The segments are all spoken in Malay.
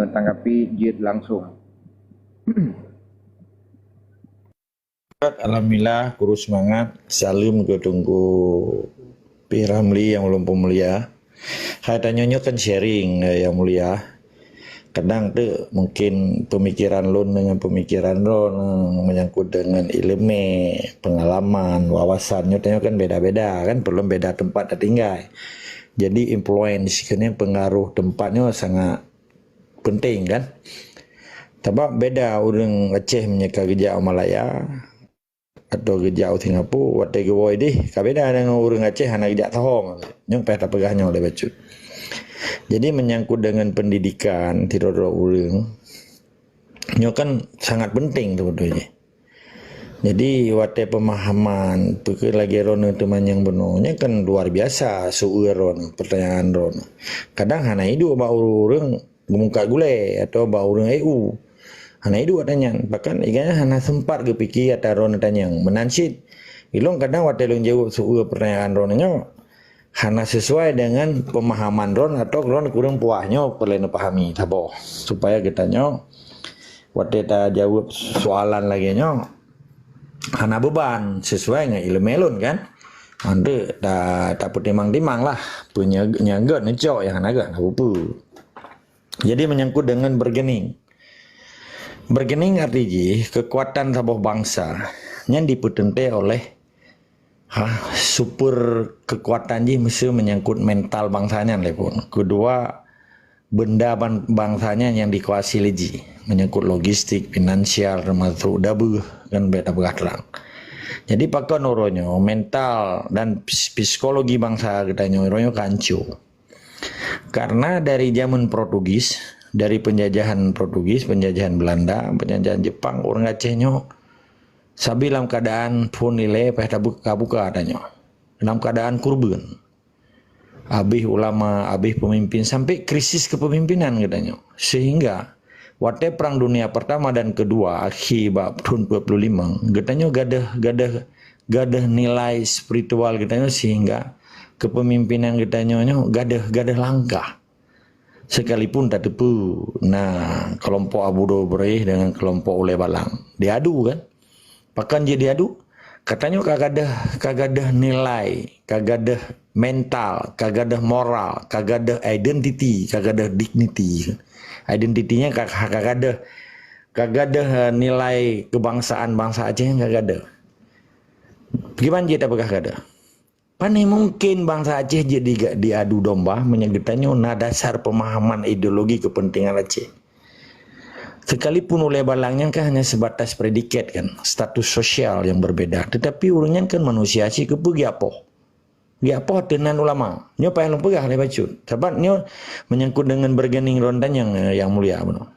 tanggapi Jid langsung. Alhamdulillah, kurus semangat. Salim ke tunggu Pi Ramli yang belum mulia. Hai tanyanya kan sharing yang mulia. Kadang tu mungkin pemikiran lo dengan pemikiran lo menyangkut dengan ilmu, pengalaman, wawasannya tanya kan beda-beda kan, belum beda tempat tinggal. Jadi influence kan pengaruh tempatnya sangat penting kan. Tapi beda orang Aceh menyeka kerja Malaya atau kerja Singapura waktu ke boy deh kabeda dengan orang Aceh anak kerja tahong nyong peta pegahnya oleh bacut. Jadi menyangkut dengan pendidikan tidak orang nyong kan sangat penting sebetulnya. Jadi waktu pemahaman pikir lagi rono teman yang benarnya kan luar biasa suur rono pertanyaan rono. Kadang hana itu ba orang muka gule atau ba orang EU. Hana itu katanya, bahkan iganya hana sempat kepikir atau ron tanya menansit. Ilong kadang waktu ilong jawab soal pertanyaan ronnya, hana sesuai dengan pemahaman ron atau ron kurang puahnya perlu pahami, tabo supaya kita nyo waktu kita jawab soalan lagi nyo, hana beban sesuai dengan ilmu melon kan. Anda tak timang-timang lah punya nyagat necok yang hana gak apa. Jadi menyangkut dengan bergening. Bergening artinya kekuatan sebuah bangsa yang dipertentai oleh super kekuatan ji mesti menyangkut mental bangsanya lepun. Kedua benda bangsanya yang dikuasai leji menyangkut logistik, finansial, termasuk dabu kan beda bergerak. Jadi pakai noronya mental dan psikologi bangsa kita noronya kancu. Karena dari zaman Portugis, dari penjajahan Portugis, penjajahan Belanda, penjajahan Jepang, orang Acehnya sabi dalam keadaan pun nilai pesta buka adanya. Dalam keadaan kurban. Habis ulama, habis pemimpin sampai krisis kepemimpinan katanya. Sehingga waktu perang dunia pertama dan kedua akhir tahun 25 katanya gadah nilai spiritual katanya sehingga kepemimpinan katanya gadah langkah. Sekalipun tak tepu. Nah, kelompok Abu Dobreh dengan kelompok Ulai Balang diadu kan. Pakan je diadu. Katanya kagadah nilai, kagadah mental, kagadah moral, kagadah identity, kagadah dignity. Identitinya kagadah nilai kebangsaan bangsa Aceh yang kagadah. Gimana je tak kagadah? Panai mungkin bangsa Aceh jadi diadu domba menyegetanya na dasar pemahaman ideologi kepentingan Aceh. Sekalipun oleh balangnya kan hanya sebatas predikat kan, status sosial yang berbeda. Tetapi urungnya kan manusia sih kepegi apa? Apa dengan ulama? Nyo payah pegah le bacut. Sebab nyo menyangkut dengan bergening rondan yang mulia benar.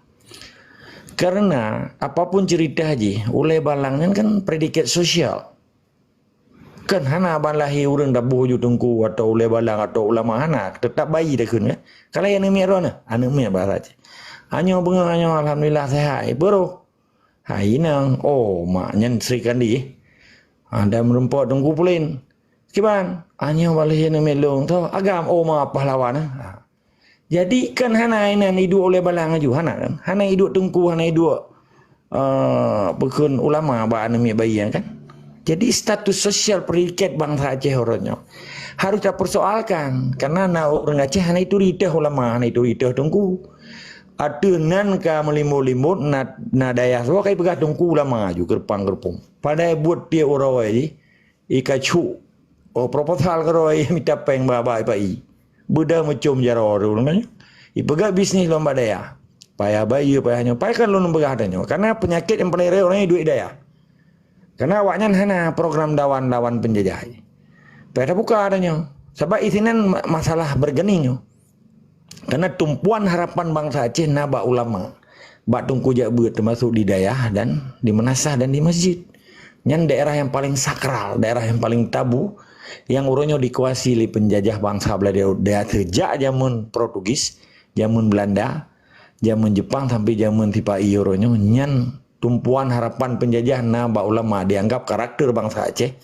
Karena apapun cerita haji, oleh balangnya kan predikat sosial. Kan hana balahi urang dah boju tengku atau oleh balang atau ulama hana tetap bayi dah kun kan. Kalau yang ni rona, anu mi bahasa Aceh. Anyo bunga anyo alhamdulillah sehat. Bro. Hai nang oh maknya Sri Kandi. Ada merempot tengku pulin. Kiban? Anyo balahi ni melong tu agam oh ma pahlawan. Jadi kan hana ini hidup oleh balang aju hana kan. Hana hidup tengku hana hidup bekun ulama ba anu mi bayi kan. Jadi status sosial predikat bangsa Aceh orangnya harus kita persoalkan karena orang Aceh hanya itu ridah ulama, hanya itu ridah tungku. Adenan ka melimut-limut na daya so kai pegat tungku ulama juga gerpang-gerpung. Padahal buat dia orang ini ikacu oh proposal karo minta peng baba pai. Budak macam jaro orang ipegat bisnis lomba daya. Payah bayi payahnya, payah kan lu begah adanya karena penyakit yang paling rare orangnya duit daya. Karena awaknya hanya program lawan penjajah. Pada buka adanya. Sebab isinan masalah bergening. Karena tumpuan harapan bangsa Aceh naba ulama. Bak tungku jabu termasuk di dayah dan di menasah dan di masjid. Yang daerah yang paling sakral, daerah yang paling tabu. Yang urunnya dikuasai oleh penjajah bangsa Belanda sejak zaman Portugis, zaman Belanda, zaman Jepang sampai zaman tipa urunnya nyan tumpuan harapan penjajah naba ulama dianggap karakter bangsa Aceh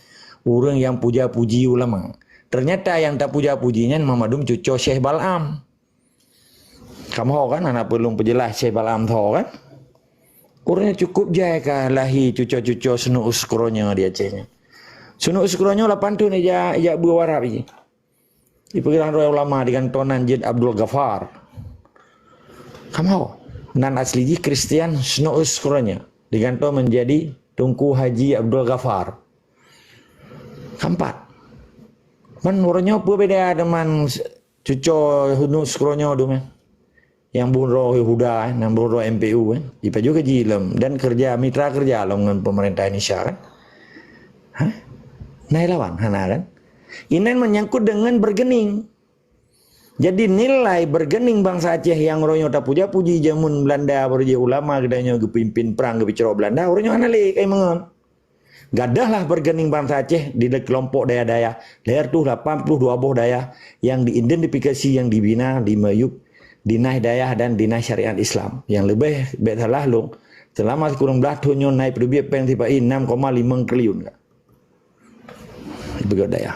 orang yang puja-puji ulama. Ternyata yang tak puja-pujinya Muhammadum cucu Syekh Bal'am. Kamu kan anak perlu penjelas Syekh Balam tho kan. Orangnya cukup jaya kah lahi cucu-cucu sunu uskronya dia Acehnya. Sunu uskronya lapan tu ni ya berwarap je. Di perkiraan roh ulama di kantonan Jid Abdul Ghaffar. Kamu nan asli ji Kristian sunu uskronya diganto menjadi Tunku Haji Abdul Ghaffar. Keempat. Man orangnya apa beda dengan cucu sunu uskronya tu man. Yang buruh Yehuda, yang buruh MPU kan, ipa juga jilam dan kerja mitra kerja dengan pemerintah Indonesia kan, naik lawan, hana kan, ini menyangkut dengan bergening. Jadi nilai bergening bangsa Aceh yang orangnya tak puja-puji jamun Belanda, berje ulama kedanya kepimpin perang kebicara Belanda, orangnya analik kayak mengon. Gadahlah bergening bangsa Aceh di kelompok daya-daya, leher tu 82 boh daya yang diidentifikasi yang dibina di Mayub. Dinah Dayah dan Dinah Syariat Islam yang lebih baik salah long selama kurang belah tunyo naik perubia pen tiba 6,5 triliun kak. Begitu daya.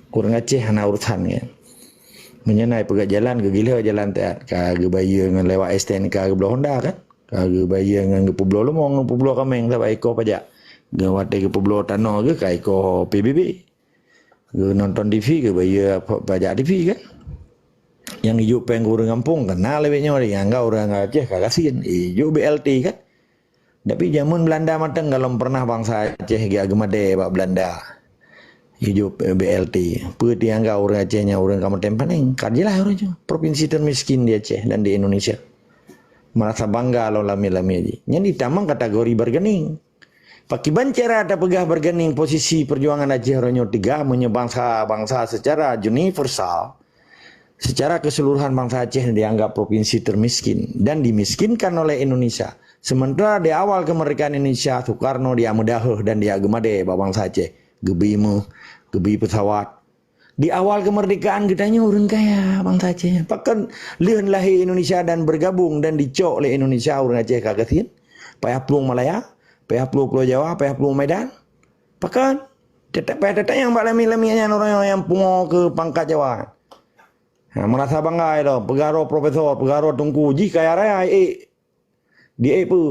Kurang Aceh hana urusan kan. Menyenai pegat jalan ke gila jalan tak ka ge bayar dengan lewat STNK ke belah Honda kan. Ka ge bayar dengan ke Pulau Lemong, Pulau Kameng tak iko pajak. Ge wate ke Pulau Tano ke ka iko PBB. Ge nonton TV ke bayar pajak TV kan. Yang hijau pengen orang kampung kenal lebihnya orang yang enggak orang Aceh kasihin hijau BLT kan. Tapi zaman Belanda matang kalau pernah bangsa Aceh gak gemade pak Belanda hijau BLT putih yang enggak orang Acehnya orang kamu tempaning kajilah orang itu provinsi termiskin di Aceh dan di Indonesia merasa bangga lo lami-lami aja yang ditamang kategori bergening pakai bancara ada pegah bergening posisi perjuangan Aceh orang tiga bangsa secara universal. Secara keseluruhan bangsa Aceh dianggap provinsi termiskin dan dimiskinkan oleh Indonesia. Sementara di awal kemerdekaan Indonesia, Soekarno dia mudahah dan dia gemade bangsa Aceh. Gebi pesawat. Di awal kemerdekaan kitanya orang kaya bangsa Aceh. Bahkan lihan lahir Indonesia dan bergabung dan dicok oleh Indonesia orang Aceh kagatin. Payah pelung Malaya, payah pelung Pulau Jawa, payah pelung Medan. Bahkan tetap yang balami-laminya orang yang pungo ke pangkat Jawa. Nah, merasa bangga itu, pegaro profesor, pegaro Tunku, jika ya raya, di apa?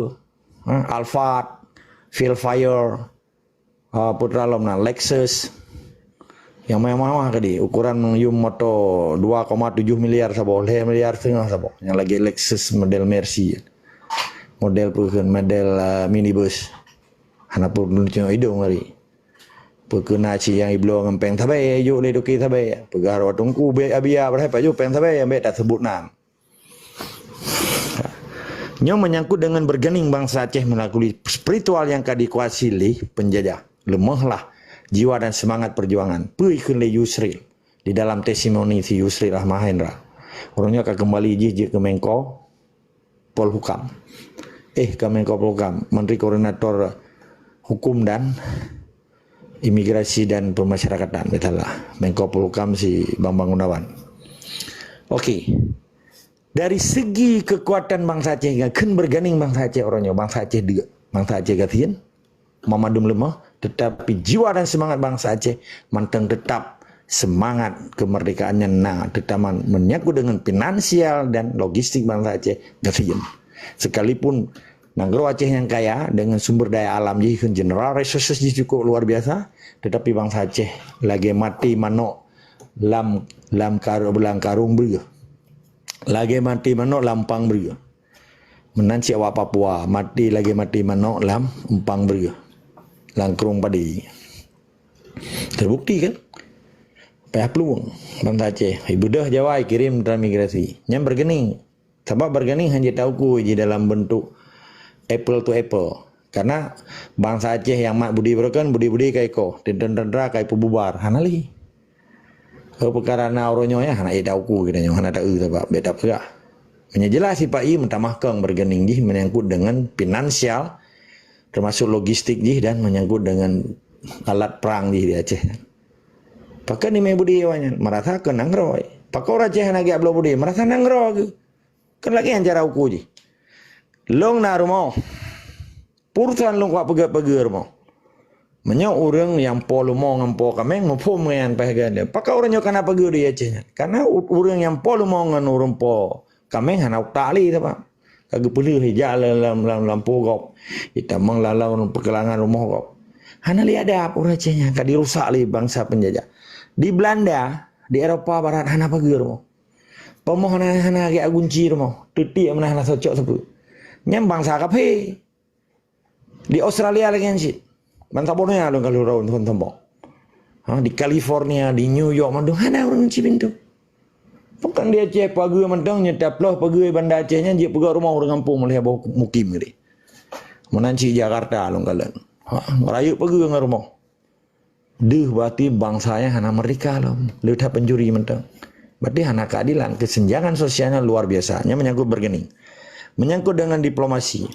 Alphard, Philfire, Putra Lomna, Lexus, yang mewah-mewah tadi, ukuran Yum Moto 2,7 miliar sabok, 5 miliar setengah sabok, yang lagi Lexus model Mercy, model perusahaan, model minibus, anak pun lucu hidung hari. Pekena ci yang iblo ngempeng tabe yuk le doki tabe pegaro tungku be abia berapa yuk peng tabe yang be tak sebut nam. Nyo menyangkut dengan bergening bangsa Aceh melalui spiritual yang kadikuasili penjajah. Lemahlah jiwa dan semangat perjuangan. Puikun le Yusril di dalam testimoni si Yusril Mahendra. Orangnya akan kembali je ke Menko Polhukam. Ke Menko Polhukam, Menteri Koordinator Hukum dan Imigrasi dan Pemasyarakatan, betul lah. Menko Polhukam si Bambang Gunawan. Okey. Dari segi kekuatan bangsa Aceh, kan bergening bangsa Aceh orangnya, bangsa Aceh gatian, mamadum lemah, tetapi jiwa dan semangat bangsa Aceh manteng tetap semangat kemerdekaannya tetap menyangkut dengan finansial dan logistik bangsa Aceh gatian. Sekalipun Nanggro Aceh yang kaya dengan sumber daya alam jadi general resources cukup luar biasa, tetapi bangsa Aceh lagi mati manok lam karung berga. Lagi mati manok lampang berga. Menanci awak Papua mati manok lam umpang berga. Langkrung padi. Terbukti kan? Payah peluang bangsa Aceh. Ibu dah Jawa kirim transmigrasi. Yang bergening. Sebab bergening hanya tahu ku di dalam bentuk apple to apple. Karena bangsa Aceh yang mak budi berkan budi kai ko, tendera kai pububar, hanali. Perkara na oronyo ya hana tahu ku kitanya hana tak sebab beda pula. Menjelas si Pak I mentamahkan bergening ji menyangkut dengan finansial termasuk logistik ji dan menyangkut dengan alat perang ji di Aceh. Pakai ni budi wanyan merasa ke nangroi. Pakai orang Aceh lagi ablo budi merasa nangro ke. Kan lagi yang cara uku ji. Long na rumah. Purusan long kuat pegar-pegar rumah. Menyo orang yang polu mau ngampo kameng ngopo mengan pahagan dia. Pakai orangnya kana pegar dia Aceh. Karena orang yang polu mau ngan orang po kameng hanak tali tu pak. Kagak perlu hijau dalam pogok. Kita menglalau pergelangan rumah kok. Hana lihat ada apa racanya, kadi rusak li bangsa penjajah. Di Belanda, di Eropa Barat hana pagi rumah. Pemohonan hana agak kunci rumah. Tuti mana hana socok sebut. Nyam bangsa kape. Di Australia lagi sih. Bangsa Borneo dong kalau raun tembok. Di California, di New York mandung hana orang kunci pintu. Bukan dia Aceh pagi mandang nyetap lah pagi Banda Acehnya dia pergi rumah orang kampung melihat bawa mukim ni. Menanci Jakarta long kalian. Merayu pergi ke rumah. Duh berarti bangsanya hana mereka loh. Lihat pencuri mentang. Berarti hana keadilan, kesenjangan sosialnya luar biasanya menyangkut bergening. Menyangkut dengan diplomasi.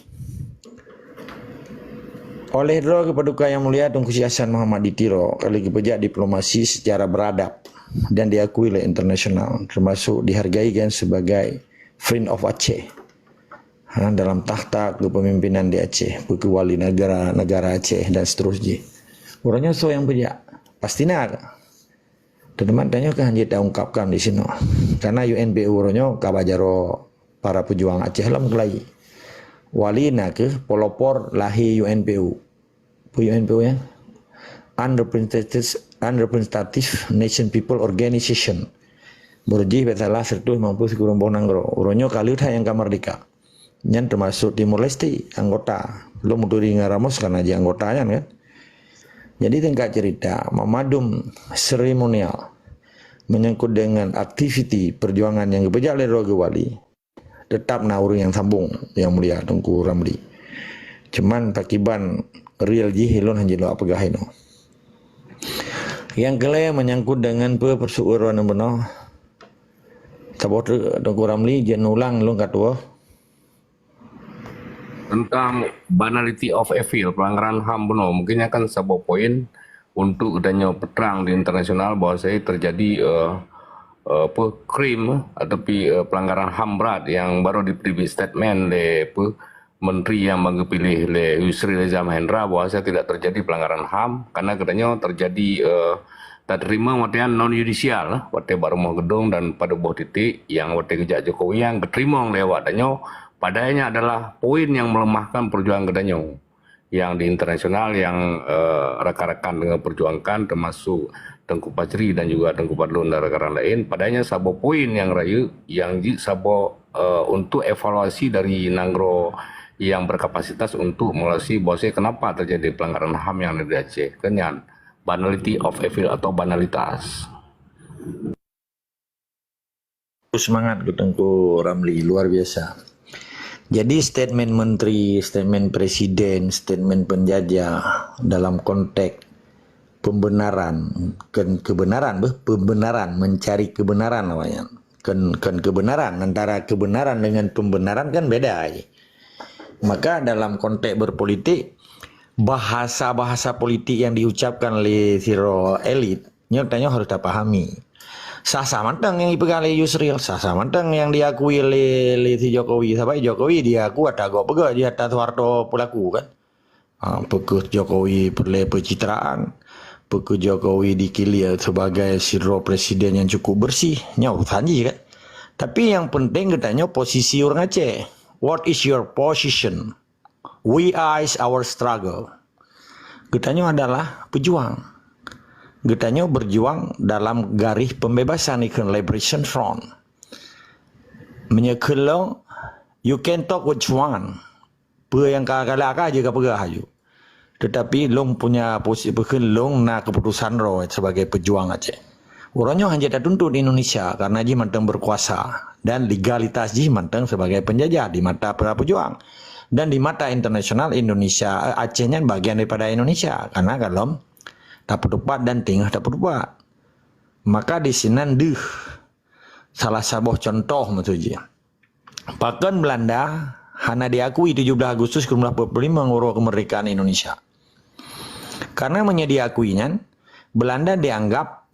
Oleh Dro Kepaduka yang mulia Tunku Hasan Muhammad Ditiro kali kepejak diplomasi secara beradab dan diakui oleh internasional, termasuk dihargai kan sebagai Friend of Aceh. Dalam takhta kepemimpinan di Aceh, wali negara Aceh dan seterusnya. Orangnya so yang pejak, pasti nak. Teman tanya kan dia ungkapkan di sini. Karena UNPU orangnya kabajaro para pejuang Aceh lah mulai. Wali nak ke pelopor lahi UNPU. UNPU ya. Unrepresentative Nation People Organization. Berji betalah sertu mampu sekurang bonanggro. Orangnya kali yang kamardika. Yang termasuk Timor Leste anggota. Belum muduri ngaramos karena dia anggotanya kan. Jadi tingkat cerita memadum seremonial menyangkut dengan aktiviti perjuangan yang kebejak oleh Roge Wali. Tetap nauri yang sambung yang mulia Tunku Ramli. Cuman takiban real jihilun hanjilo apagah ino. Yang kelima menyangkut dengan persuuran yang benar. Tabot Tunku Ramli jen ulang lu katua. Tentang banality of evil, pelanggaran HAM benar. Mungkinnya kan sebuah poin untuk adanya peterang di internasional bahwa saya terjadi krim atau pelanggaran HAM berat yang baru diberi statement oleh menteri yang mengepilih oleh Yusri Reza Mahendra bahwa saya tidak terjadi pelanggaran HAM karena katanya terjadi tak terima watian non yudisial wate baru mau gedung dan pada buah titik yang wate kejak Jokowi yang keterima lewat danyo padanya adalah poin yang melemahkan perjuangan Gedanyo yang di internasional yang rekan-rekan dengan perjuangkan termasuk Tengku Pacri dan juga Tengku Padlun dan rekan lain. Padanya sebuah poin yang rayu yang sebuah untuk evaluasi dari Nanggro yang berkapasitas untuk mengevaluasi bahwa kenapa terjadi pelanggaran HAM yang ada di Aceh. Kenyan banality of evil atau banalitas. Semangat Tengku Ramli luar biasa. Jadi statement menteri, statement presiden, statement penjajah dalam konteks pembenaran, pembenaran, mencari kebenaran namanya. Kebenaran, antara kebenaran dengan pembenaran kan beda aja. Maka dalam konteks berpolitik, bahasa-bahasa politik yang diucapkan oleh siro elit, nyatanya harus dipahami. Sah-sah manteng yang dipegang oleh Yusril, sah-sah manteng yang diakui oleh si Jokowi. Sampai Jokowi diaku ada gak pegak di atas warto pelaku kan. Peguh Jokowi perle pencitraan, peguh Jokowi dikilir sebagai siro presiden yang cukup bersih, nyaut sanji kan. Tapi yang penting katanya posisi orang Aceh. What is your position? We are our struggle. Katanya adalah pejuang. Getanya berjuang dalam garis pembebasan Ikan Liberation Front. Menyekelong, you can talk which one. Apa yang kalak-kalak aja kapagah aja. Tetapi long punya posisi pekin long nak keputusan roh sebagai pejuang Aceh. Orangnya hanya tuntut di Indonesia karena dia manteng berkuasa dan legalitas dia manteng sebagai penjajah di mata para pejuang. Dan di mata internasional Indonesia Acehnya bagian daripada Indonesia karena kalau tak pertupat dan tinggal tak pertupat. Maka di sini salah sebuah contoh maksudnya. Bahkan Belanda hanya diakui 17 Agustus 1945 ngurus kemerdekaan Indonesia. Karena menyediakuinya, Belanda dianggap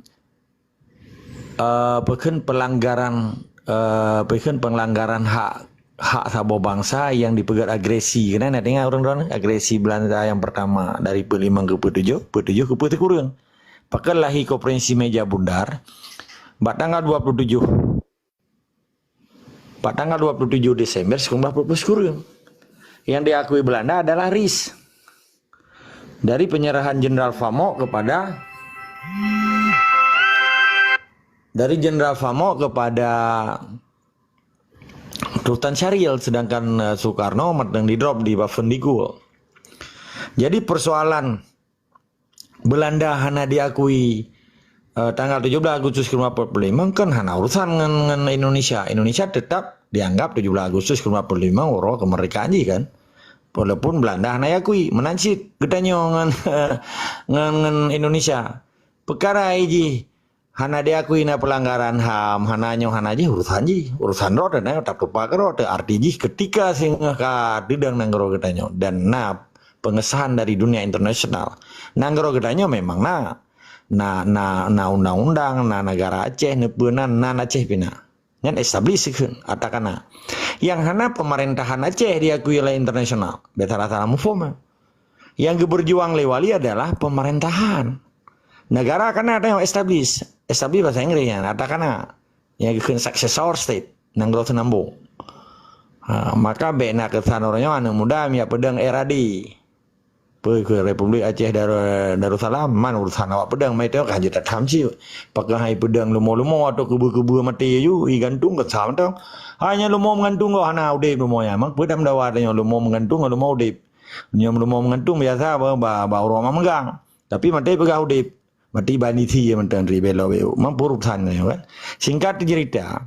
pelanggaran hak sebuah bangsa yang dipegat agresi. Karena nantinya orang-orang agresi Belanda yang pertama dari P5 ke P7 ke P7. Pakai lahi konferensi meja bundar. Tanggal 27 Pada tanggal 27 Desember 1940 yang diakui Belanda adalah RIS. Dari penyerahan Jenderal Famo kepada Sultan Syahrir, sedangkan Soekarno mateng di drop di Pafendikul. Jadi persoalan Belanda hana diakui tanggal 17 Agustus 1945 kan hana urusan dengan Indonesia. Indonesia tetap dianggap 17 Agustus 1945 oro kemerdekaan ji kan. Walaupun Belanda hana diakui, menancit getanyo dengan Indonesia. Perkara ji hana diakui na pelanggaran HAM, hana ji urusan ro dan tak lupa karo arti ji ketika singa ka didang nanggro getanyo dan pengesahan dari dunia internasional. Nanggro getanyo memang na undang-undang na negara Aceh nepeunan na Aceh pina. Yang establishkan atakana. Yang hana pemerintahan Aceh diakui oleh internasional. Betara-tara mufoma. Yang berjuang lewali adalah pemerintahan. Negara kana ada yang establish bahasa Inggris ya, atakana. Yang successor state nanggro senambung. Maka bena kesanornya anu muda ya pedang eradi. Ke Republik Aceh Darussalam man urusan awak pedang mai teo kan jeta tamci pakai pedang lumo-lumo atau kubu-kubu mati ju gantung ke sam teo hanya lumo mengantung go hana udip lumo ya mak pedam dawa teo lumo mengantung lumo udip nyom lumo mengantung biasa ba uroma megang tapi mati pegah udip mati baniti ya mentang ribelo we mampu urusan kan singkat cerita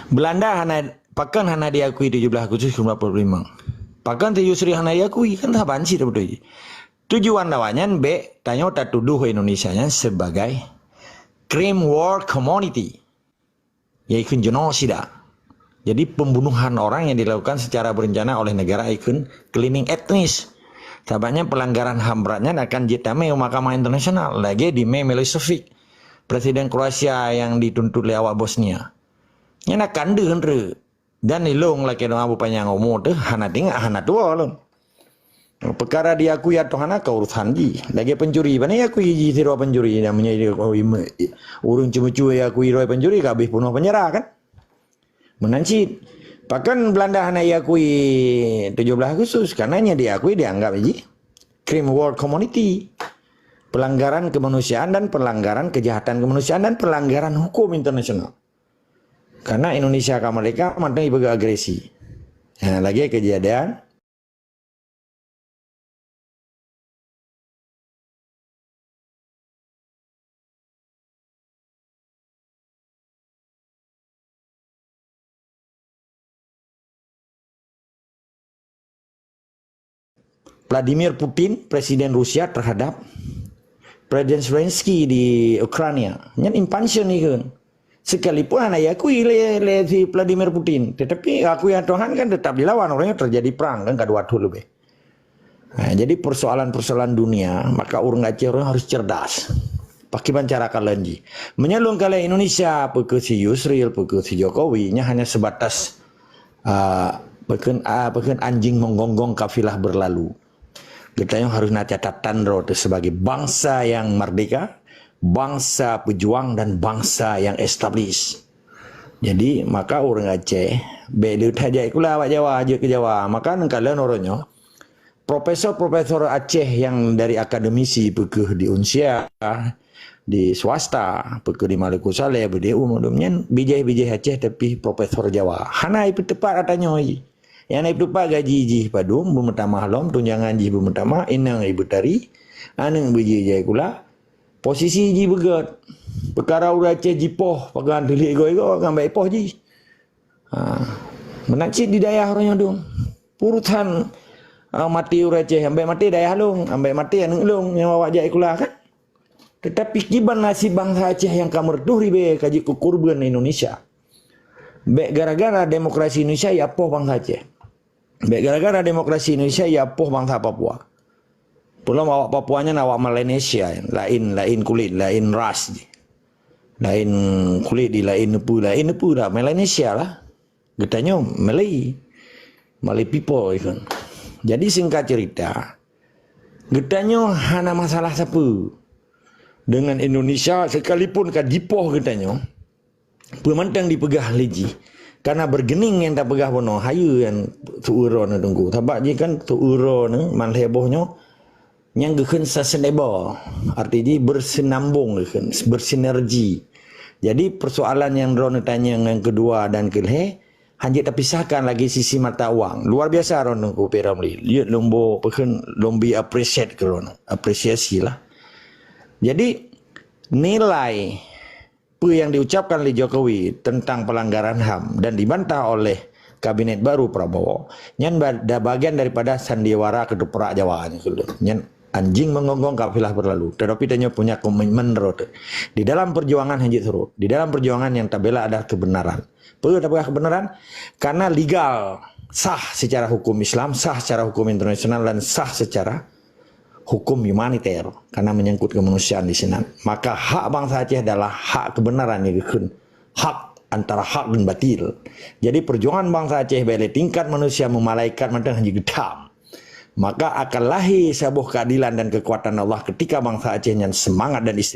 Belanda pakan hana diakui 17 Agustus 1945. Pakan Yusri hana diakui kan tak banci dah betul. Tujuan lawannya tanya tak tuduh Indonesia nya sebagai crime war community. Yaitu genosida. Jadi pembunuhan orang yang dilakukan secara berencana oleh negara ikut cleaning etnis. Tampaknya pelanggaran HAM beratnya akan ditame Mahkamah Internasional lagi di Milosevic, Presiden Kroasia yang dituntut oleh awak Bosnia. Nya nak kandeun dan ilung laki dong abu panjang umur tu hana tinggal hana tua lom. Perkara diakui atau hana kau urusan ji. Lagi pencuri mana diakui ji siro pencuri namanya urung cuma-cuma diakui roi pencuri kabeh punuh penyerah kan. Menancit. Bahkan Belanda hana diakui 17 Agustus karenanya diakui dianggap ji crime war community. Pelanggaran kemanusiaan dan pelanggaran kejahatan kemanusiaan dan pelanggaran hukum internasional. Karena Indonesia ke mereka mantan ibu agresi. Nah, lagi kejadian Vladimir Putin, Presiden Rusia terhadap Presiden Zelensky di Ukraina. Yang impansion nih kan. Sekalipun anak akui le si Vladimir Putin, tetapi akui Tuhan kan tetap dilawan, orangnya terjadi perang kan kedua dulu be. Nah, jadi persoalan-persoalan dunia, maka orang Aceh orang harus cerdas. Pakai cara kalenji. Menyalung kali Indonesia, peke si Yusril, peke si Jokowi, nya hanya sebatas peken anjing menggonggong kafilah berlalu. Kita yang harus catatan roh sebagai bangsa yang merdeka, bangsa pejuang dan bangsa yang establish. Jadi maka orang Aceh beda saja ikulah awak Jawa aja ke Jawa. Maka kalian orangnya profesor-profesor Aceh yang dari akademisi pekeh di Unsia, di swasta, pekeh di Maluku Saleh, BDU umumnya bijai-bijai Aceh tapi profesor Jawa. Hana itu tepat katanya oi. Yang naik tepat gaji ji padum bemetama halom tunjangan ji bemetama inang ibu tari aneng bijai kula. Posisi ji begat. Perkara udah Aceh jipoh, pakai delik ego ngambil poh ji. Menakcit di daya orangnya dong. Purutan mati udah Aceh, ambil mati daya halung, ambil mati aneng lung yang awak jai kula kan. Tetapi kiban nasib bangsa Aceh yang kamu reduh ribe kaji kukurban Indonesia. Baik gara-gara demokrasi Indonesia ya poh bangsa Aceh. Baik gara-gara demokrasi Indonesia ya poh bangsa Papua. Belum awak Papuanya awak Malaysia, lain kulit, lain ras, lain kulit di lain nepu dah Malaysia lah. Getanya Malay people kan. Jadi singkat cerita, getanya hana masalah siapa dengan Indonesia sekalipun kajipoh getanya, pemantang dipegah leji. Karena bergening yang tak pegah bono hayu yang tuuro na tunggu. Tabak je kan tuuro na man hebohnya yang geken sustainable. Artinya bersenambung geken, bersinergi. Jadi persoalan yang drone tanya yang kedua dan kelih hanya terpisahkan lagi sisi mata wang. Luar biasa ron ko Peramli. Lihat lombo peken lombi appreciate kerana. Apresiasi lah. Jadi nilai apa yang diucapkan oleh Jokowi tentang pelanggaran HAM dan dibantah oleh kabinet baru Prabowo, nyan ada bagian daripada sandiwara kedeprak Jawa nyan anjing mengonggong kafilah berlalu, tetapi dia punya komitmen rote di dalam perjuangan hanya terus, di dalam perjuangan yang tak bela ada kebenaran. Perlu tak kebenaran karena legal, sah secara hukum Islam, sah secara hukum internasional dan sah secara hukum humaniter karena menyangkut kemanusiaan di sini. Maka hak bangsa Aceh adalah hak kebenaran yang hak antara hak dan batil. Jadi perjuangan bangsa Aceh balik tingkat manusia memalaikat macam hanya gedam. Maka akan lahir sebuah keadilan dan kekuatan Allah ketika bangsa Aceh yang semangat dan istiqamah